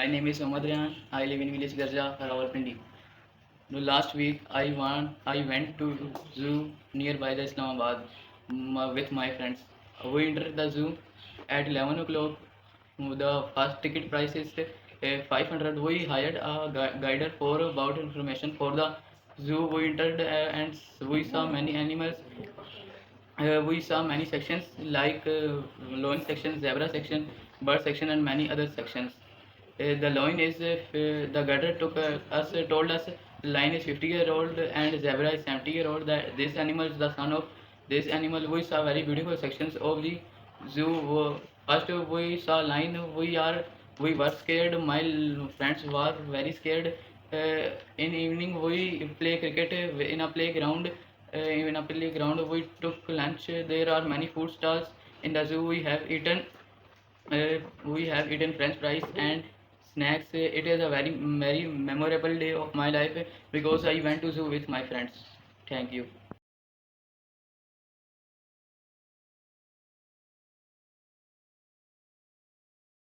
My name is Rehan. I live in village Garja, Rawalpindi. No, last week I went to zoo nearby the Islamabad with my friends. We entered the zoo at 11 o'clock. The first ticket price is 500. We hired a guider for about information for the zoo. We entered and we saw many animals. We saw many sections like loin section, zebra section, bird section, and many other sections. The loin is the gutter took us told us the lion is 50-year-old and zebra is 70-year-old. That this animal is the son of this animal. We saw very beautiful sections of the zoo. First we saw lion. We were scared. My friends were very scared. In evening we play cricket in a playground. In a playground we took lunch. There are many food stalls in the zoo. We have eaten french fries and snacks. It is a very memorable day of my life because I went to zoo with my friends. Thank you.